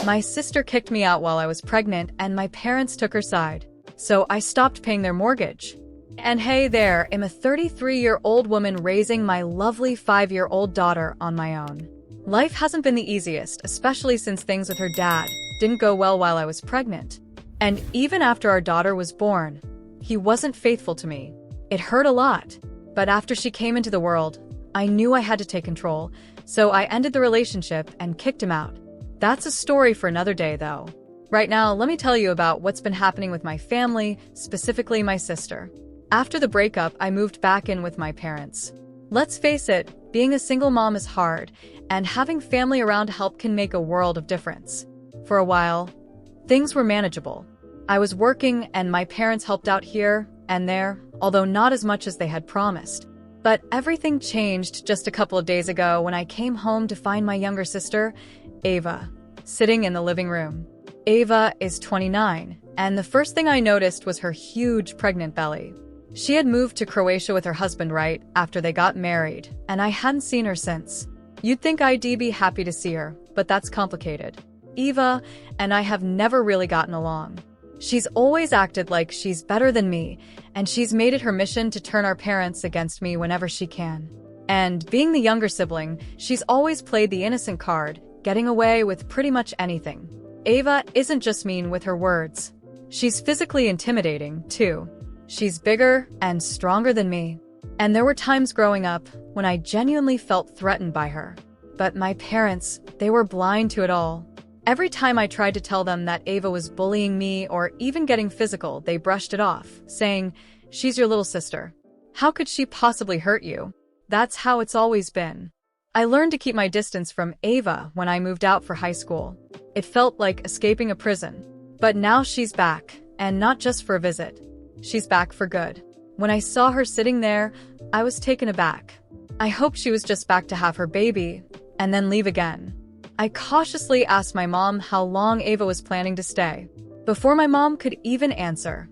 My sister kicked me out while I was pregnant and my parents took her side. So I stopped paying their mortgage. And hey there, I'm a 33-year-old woman raising my lovely 5-year-old daughter on my own. Life hasn't been the easiest, especially since things with her dad didn't go well while I was pregnant. And even after our daughter was born, he wasn't faithful to me. It hurt a lot. But after she came into the world, I knew I had to take control, so I ended the relationship and kicked him out. That's a story for another day, though. Right now, let me tell you about what's been happening with my family, specifically my sister. After the breakup, I moved back in with my parents. Let's face it, being a single mom is hard, and having family around to help can make a world of difference. For a while, things were manageable. I was working and my parents helped out here and there, although not as much as they had promised. But everything changed just a couple of days ago when I came home to find my younger sister, Ava, sitting in the living room. Ava is 29, and the first thing I noticed was her huge pregnant belly. She had moved to Croatia with her husband right after they got married, and I hadn't seen her since. You'd think I'd be happy to see her, but that's complicated. Eva and I have never really gotten along. She's always acted like she's better than me, and she's made it her mission to turn our parents against me whenever she can. And being the younger sibling, she's always played the innocent card, getting away with pretty much anything. Ava isn't just mean with her words. She's physically intimidating, too. She's bigger and stronger than me. And there were times growing up when I genuinely felt threatened by her. But my parents, they were blind to it all. Every time I tried to tell them that Ava was bullying me or even getting physical, they brushed it off, saying, "She's your little sister. How could she possibly hurt you?" That's how it's always been. I learned to keep my distance from Ava when I moved out for high school. It felt like escaping a prison. But now she's back, and not just for a visit. She's back for good. When I saw her sitting there, I was taken aback. I hoped she was just back to have her baby, and then leave again. I cautiously asked my mom how long Ava was planning to stay. Before my mom could even answer,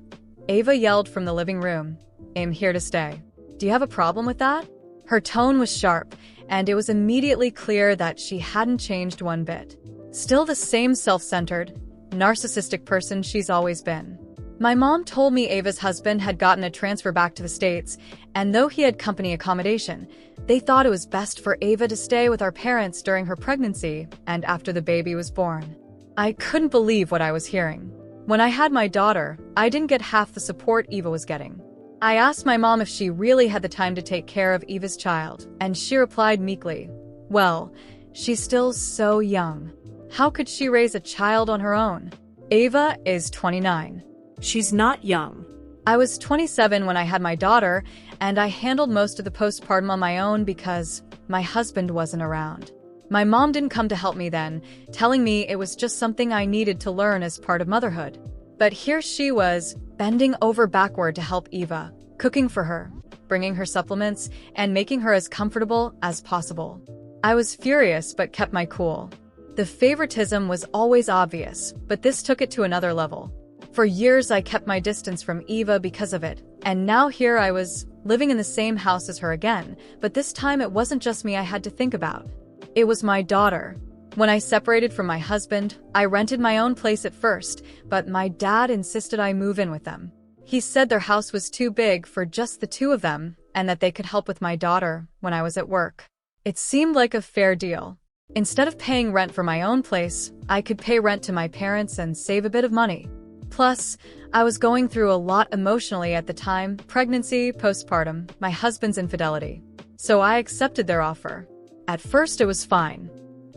Ava yelled from the living room, "I'm here to stay. Do you have a problem with that?" Her tone was sharp, and it was immediately clear that she hadn't changed one bit. Still the same self-centered, narcissistic person she's always been. My mom told me Ava's husband had gotten a transfer back to the States, and though he had company accommodation, they thought it was best for Ava to stay with our parents during her pregnancy and after the baby was born. I couldn't believe what I was hearing. When I had my daughter, I didn't get half the support Eva was getting. I asked my mom if she really had the time to take care of Eva's child, and she replied meekly, "Well, she's still so young. How could she raise a child on her own?" Ava is 29. She's not young. I was 27 when I had my daughter, and I handled most of the postpartum on my own because my husband wasn't around. My mom didn't come to help me then, telling me it was just something I needed to learn as part of motherhood. But here she was, bending over backward to help Eva, cooking for her, bringing her supplements, and making her as comfortable as possible. I was furious but kept my cool. The favoritism was always obvious, but this took it to another level. For years I kept my distance from Eva because of it, and now here I was, living in the same house as her again, but this time it wasn't just me I had to think about. It was my daughter. When I separated from my husband, I rented my own place at first, but my dad insisted I move in with them. He said their house was too big for just the two of them, and that they could help with my daughter when I was at work. It seemed like a fair deal. Instead of paying rent for my own place, I could pay rent to my parents and save a bit of money. Plus, I was going through a lot emotionally at the time: pregnancy, postpartum, my husband's infidelity. So I accepted their offer. At first it was fine.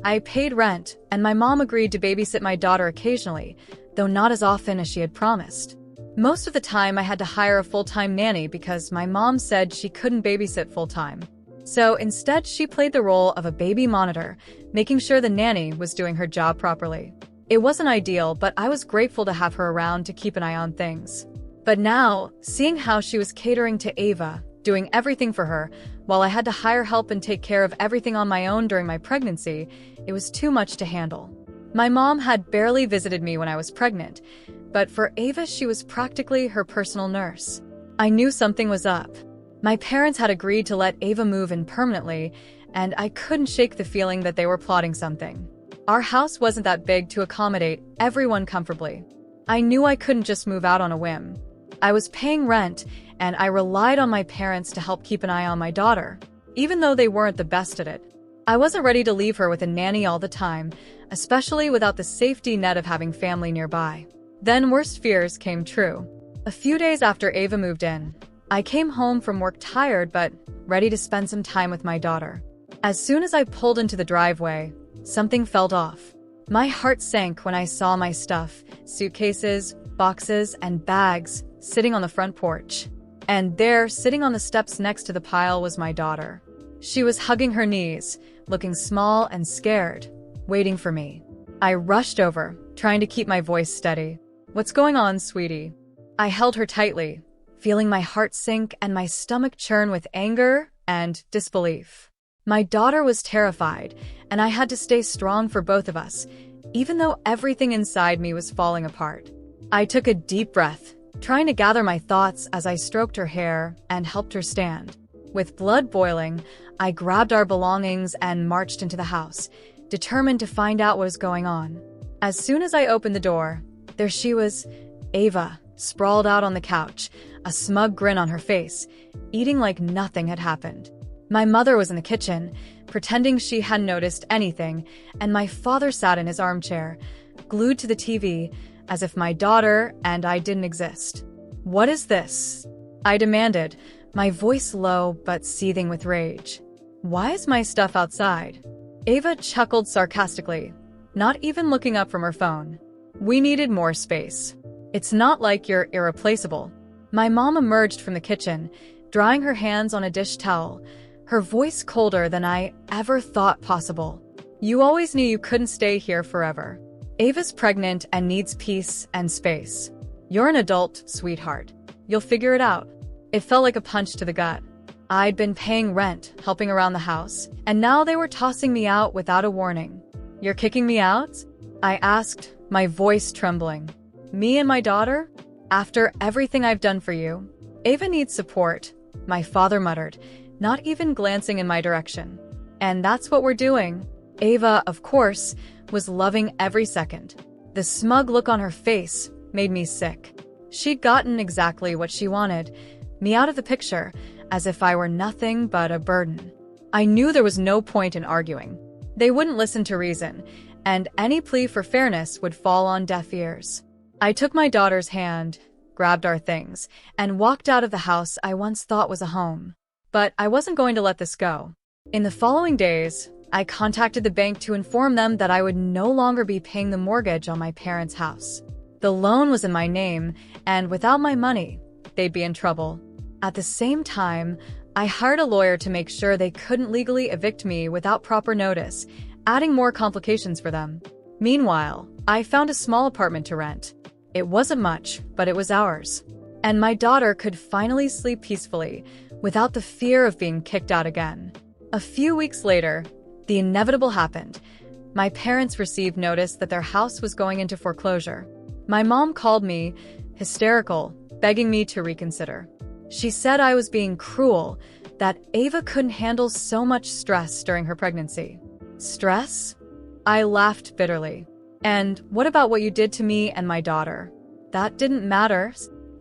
I paid rent, and my mom agreed to babysit my daughter occasionally, though not as often as she had promised. Most of the time I had to hire a full-time nanny because my mom said she couldn't babysit full-time. So instead she played the role of a baby monitor, making sure the nanny was doing her job properly. It wasn't ideal, but I was grateful to have her around to keep an eye on things. But now, seeing how she was catering to Ava, doing everything for her, while I had to hire help and take care of everything on my own during my pregnancy, it was too much to handle. My mom had barely visited me when I was pregnant, but for Ava she was practically her personal nurse. I knew something was up. My parents had agreed to let Ava move in permanently, and I couldn't shake the feeling that they were plotting something. Our house wasn't that big to accommodate everyone comfortably. I knew I couldn't just move out on a whim. I was paying rent, and I relied on my parents to help keep an eye on my daughter, even though they weren't the best at it. I wasn't ready to leave her with a nanny all the time, especially without the safety net of having family nearby. Then worst fears came true. A few days after Ava moved in, I came home from work tired but ready to spend some time with my daughter. As soon as I pulled into the driveway, something felt off. My heart sank when I saw my stuff, suitcases, boxes, and bags, sitting on the front porch. And there, sitting on the steps next to the pile, was my daughter. She was hugging her knees, looking small and scared, waiting for me. I rushed over, trying to keep my voice steady. "What's going on, sweetie?" I held her tightly, feeling my heart sink and my stomach churn with anger and disbelief. My daughter was terrified, and I had to stay strong for both of us, even though everything inside me was falling apart. I took a deep breath, trying to gather my thoughts as I stroked her hair and helped her stand. With blood boiling, I grabbed our belongings and marched into the house, determined to find out what was going on. As soon as I opened the door, there she was, Ava, sprawled out on the couch, a smug grin on her face, eating like nothing had happened. My mother was in the kitchen, pretending she hadn't noticed anything, and my father sat in his armchair, glued to the TV, as if my daughter and I didn't exist. "What is this?" I demanded, my voice low but seething with rage. "Why is my stuff outside?" Ava chuckled sarcastically, not even looking up from her phone. "We needed more space. It's not like you're irreplaceable." My mom emerged from the kitchen, drying her hands on a dish towel, her voice colder than I ever thought possible. "You always knew you couldn't stay here forever. Ava's pregnant and needs peace and space. You're an adult, sweetheart. You'll figure it out." It felt like a punch to the gut. I'd been paying rent, helping around the house, and now they were tossing me out without a warning. "You're kicking me out?" I asked, my voice trembling. "Me and my daughter? After everything I've done for you?" "Ava needs support," my father muttered, not even glancing in my direction. "And that's what we're doing." Ava, of course, was loving every second. The smug look on her face made me sick. She'd gotten exactly what she wanted, me out of the picture, as if I were nothing but a burden. I knew there was no point in arguing. They wouldn't listen to reason, and any plea for fairness would fall on deaf ears. I took my daughter's hand, grabbed our things, and walked out of the house I once thought was a home. But I wasn't going to let this go. In the following days, I contacted the bank to inform them that I would no longer be paying the mortgage on my parents' house. The loan was in my name, and without my money, they'd be in trouble. At the same time, I hired a lawyer to make sure they couldn't legally evict me without proper notice, adding more complications for them. Meanwhile, I found a small apartment to rent. It wasn't much, but it was ours. And my daughter could finally sleep peacefully, without the fear of being kicked out again. A few weeks later, the inevitable happened. My parents received notice that their house was going into foreclosure. My mom called me, hysterical, begging me to reconsider. She said I was being cruel, that Ava couldn't handle so much stress during her pregnancy. Stress? I laughed bitterly. "And what about what you did to me and my daughter?" "That didn't matter."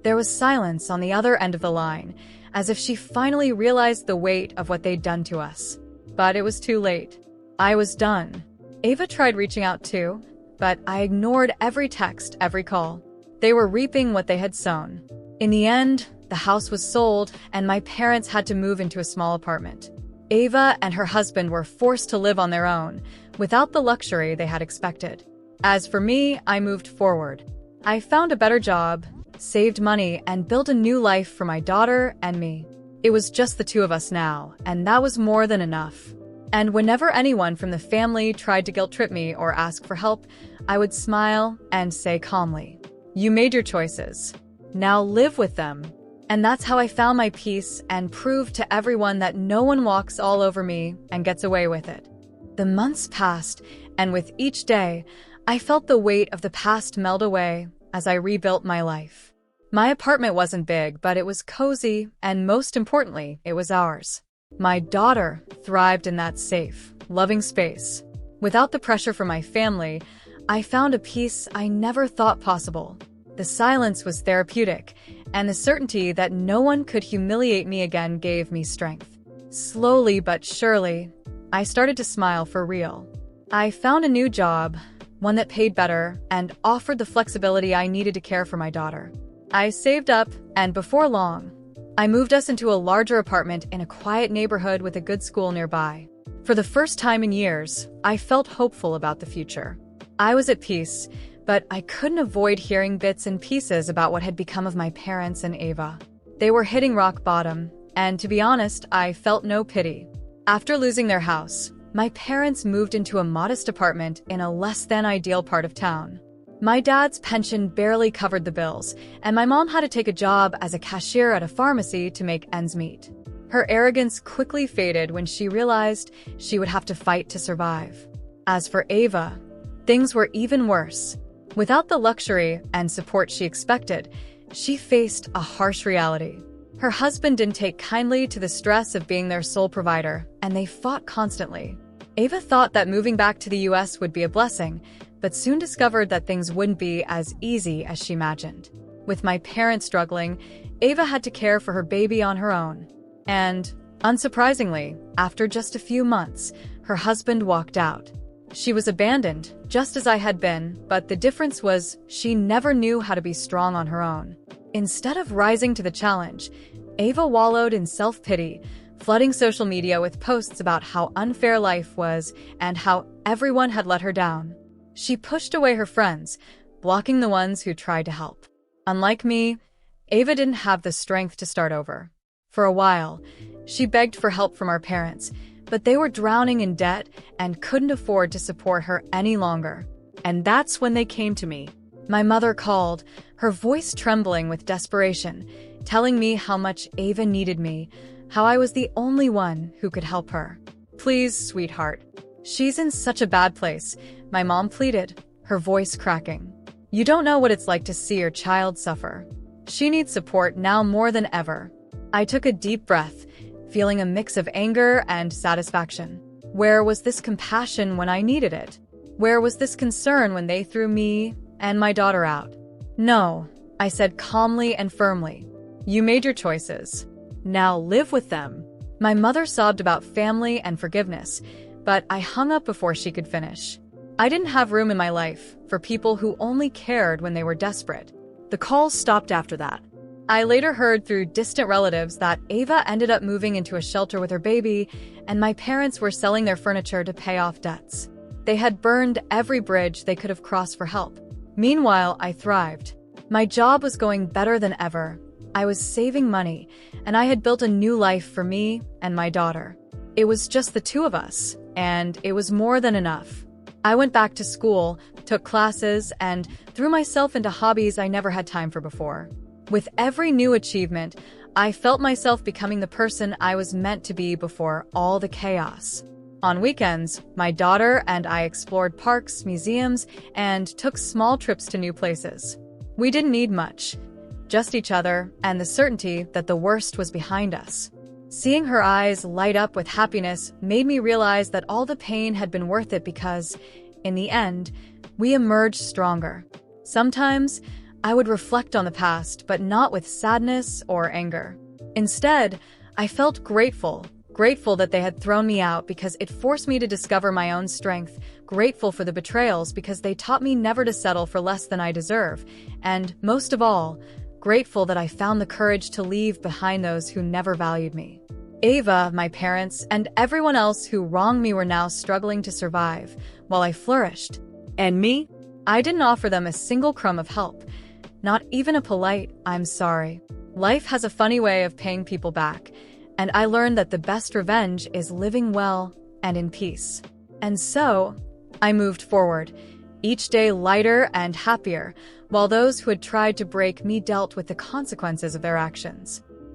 There was silence on the other end of the line, as if she finally realized the weight of what they'd done to us. But it was too late. I was done. Ava tried reaching out too, but I ignored every text, every call. They were reaping what they had sown. In the end, the house was sold, and my parents had to move into a small apartment. Ava and her husband were forced to live on their own, without the luxury they had expected. As for me, I moved forward. I found a better job, saved money, and built a new life for my daughter and me. It was just the two of us now, and that was more than enough. And whenever anyone from the family tried to guilt-trip me or ask for help, I would smile and say calmly, "You made your choices. Now live with them." And that's how I found my peace and proved to everyone that no one walks all over me and gets away with it. The months passed, and with each day, I felt the weight of the past melt away as I rebuilt my life. My apartment wasn't big, but it was cozy, and most importantly, it was ours. My daughter thrived in that safe, loving space. Without the pressure from my family, I found a peace I never thought possible. The silence was therapeutic, and the certainty that no one could humiliate me again gave me strength. Slowly but surely, I started to smile for real. I found a new job, one that paid better and offered the flexibility I needed to care for my daughter. I saved up, and before long, I moved us into a larger apartment in a quiet neighborhood with a good school nearby. For the first time in years, I felt hopeful about the future. I was at peace, but I couldn't avoid hearing bits and pieces about what had become of my parents and Ava. They were hitting rock bottom, and to be honest, I felt no pity. After losing their house, my parents moved into a modest apartment in a less-than-ideal part of town. My dad's pension barely covered the bills, and my mom had to take a job as a cashier at a pharmacy to make ends meet. Her arrogance quickly faded when she realized she would have to fight to survive. As for Ava, things were even worse. Without the luxury and support she expected, she faced a harsh reality. Her husband didn't take kindly to the stress of being their sole provider, and they fought constantly. Ava thought that moving back to the US would be a blessing, but soon discovered that things wouldn't be as easy as she imagined. With my parents struggling, Ava had to care for her baby on her own. And, unsurprisingly, after just a few months, her husband walked out. She was abandoned, just as I had been, but the difference was she never knew how to be strong on her own. Instead of rising to the challenge, Ava wallowed in self-pity, flooding social media with posts about how unfair life was and how everyone had let her down. She pushed away her friends, blocking the ones who tried to help. Unlike me, Ava didn't have the strength to start over. For a while, she begged for help from our parents, but they were drowning in debt and couldn't afford to support her any longer. And that's when they came to me. My mother called, her voice trembling with desperation, telling me how much Ava needed me, how I was the only one who could help her. "Please, sweetheart. She's in such a bad place," my mom pleaded, her voice cracking. "You don't know what it's like to see your child suffer. She needs support now more than ever." I took a deep breath, feeling a mix of anger and satisfaction. Where was this compassion when I needed it? Where was this concern when they threw me and my daughter out? "No," I said calmly and firmly. "You made your choices. Now live with them." My mother sobbed about family and forgiveness, but I hung up before she could finish. I didn't have room in my life for people who only cared when they were desperate. The calls stopped after that. I later heard through distant relatives that Ava ended up moving into a shelter with her baby, and my parents were selling their furniture to pay off debts. They had burned every bridge they could have crossed for help. Meanwhile, I thrived. My job was going better than ever. I was saving money, and I had built a new life for me and my daughter. It was just the two of us, and it was more than enough. I went back to school, took classes, and threw myself into hobbies I never had time for before. With every new achievement, I felt myself becoming the person I was meant to be before all the chaos. On weekends, my daughter and I explored parks, museums, and took small trips to new places. We didn't need much, just each other and the certainty that the worst was behind us. Seeing her eyes light up with happiness made me realize that all the pain had been worth it because, in the end, we emerged stronger. Sometimes, I would reflect on the past, but not with sadness or anger. Instead, I felt grateful that they had thrown me out because it forced me to discover my own strength, grateful for the betrayals because they taught me never to settle for less than I deserve, and, most of all, grateful that I found the courage to leave behind those who never valued me. Ava, my parents, and everyone else who wronged me were now struggling to survive, while I flourished. And me? I didn't offer them a single crumb of help. Not even a polite, "I'm sorry." Life has a funny way of paying people back, and I learned that the best revenge is living well and in peace. And so, I moved forward, each day lighter and happier, while those who had tried to break me dealt with the consequences of their actions.